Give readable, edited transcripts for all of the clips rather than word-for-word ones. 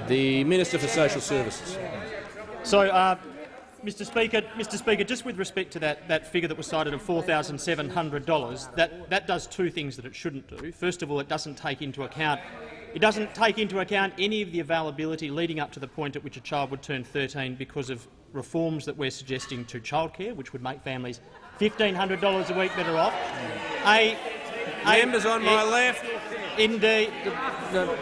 The Minister for Social Services. So, Mr. Speaker, just with respect to that figure that was cited of $4,700, that does two things that it shouldn't do. First of all, it doesn't take into account any of the availability leading up to the point at which a child would turn 13 because of reforms that we're suggesting to childcare, which would make families $1,500 a week better off. Members on my left. Indeed.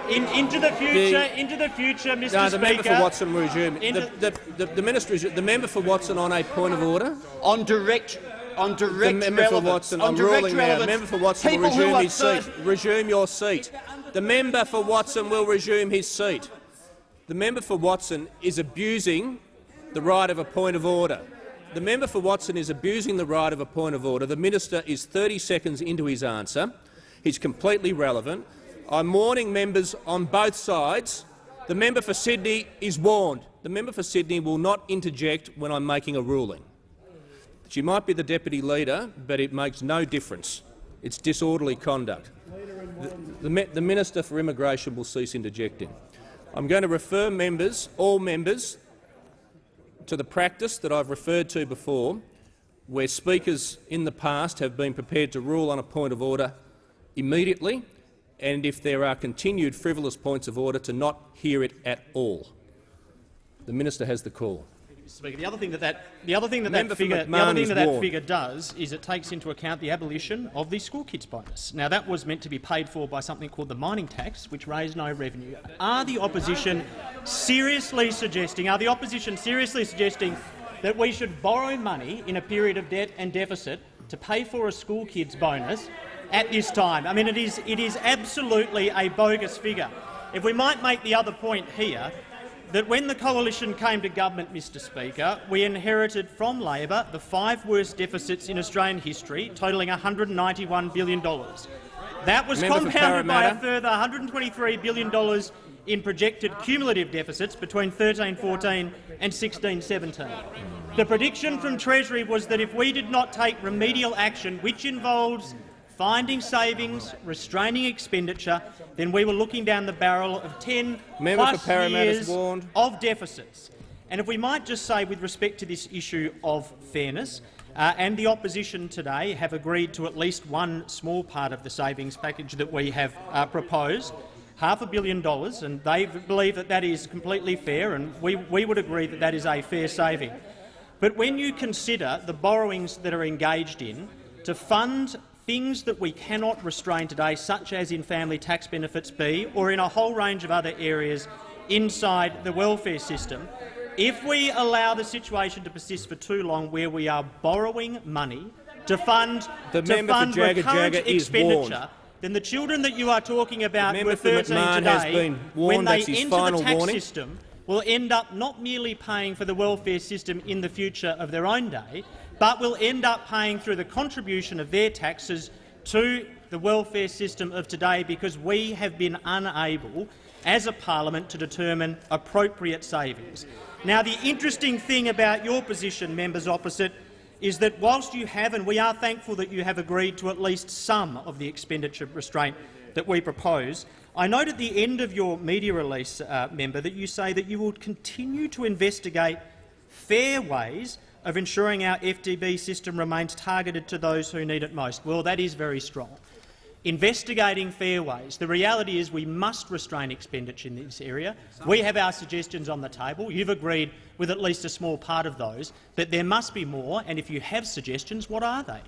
Into the future, Mr. No, the Speaker. member for Watson will resume. The minister is the member for Watson on a point of order. On direct the member relevance. for Watson, on I'm direct ruling relevance. now. Member for Watson will resume his seat. Resume your seat. The member for Watson will resume his seat. The member for Watson is abusing the right of a point of order. The member for Watson is abusing the right of a point of order. The minister is 30 seconds into his answer. He's completely relevant. I'm warning members on both sides. The member for Sydney is warned. The member for Sydney will not interject when I'm making a ruling. She might be the deputy leader, but it makes no difference. It's disorderly conduct. The Minister for Immigration will cease interjecting. I'm going to refer all members, to the practice that I've referred to before, where speakers in the past have been prepared to rule on a point of order immediately, and if there are continued frivolous points of order, to not hear it at all. The minister has the call. Speaker, the other thing that figure does is it takes into account the abolition of the school kids bonus. Now, that was meant to be paid for by something called the mining tax, which raised no revenue. Are the opposition seriously suggesting that we should borrow money in a period of debt and deficit to pay for a school kids bonus at this time? I mean, it is absolutely a bogus figure. If we might make the other point here, that when the coalition came to government, Mr. Speaker, we inherited from Labor the 5 worst deficits in Australian history, totalling $191 billion. That was compounded by a further $123 billion in projected cumulative deficits between 13-14 and 16-17. The prediction from Treasury was that if we did not take remedial action, which involves finding savings, restraining expenditure, then we were looking down the barrel of 10+ years of deficits. And if we might just say, with respect to this issue of fairness, and the opposition today have agreed to at least one small part of the savings package that we have proposed, $500 million, and they believe that that is completely fair, and we would agree that that is a fair saving. But when you consider the borrowings that are engaged in to fund things that we cannot restrain today, such as in family tax benefits B or in a whole range of other areas inside the welfare system, if we allow the situation to persist for too long where we are borrowing money to fund recurrent expenditure, then the children that you are talking about who are 13 today, when they enter the tax system, will end up not merely paying for the welfare system in the future of their own day, but will end up paying through the contribution of their taxes to the welfare system of today, because we have been unable, as a parliament, to determine appropriate savings. Now, the interesting thing about your position, members opposite, is that whilst you have, and we are thankful that you have agreed to at least some of the expenditure restraint that we propose, I note at the end of your media release, member, that you say that you will continue to investigate fair ways of ensuring our FDB system remains targeted to those who need it most. Well, that is very strong. Investigating fair ways. The reality is we must restrain expenditure in this area. We have our suggestions on the table. You've agreed with at least a small part of those, but there must be more, and if you have suggestions, what are they?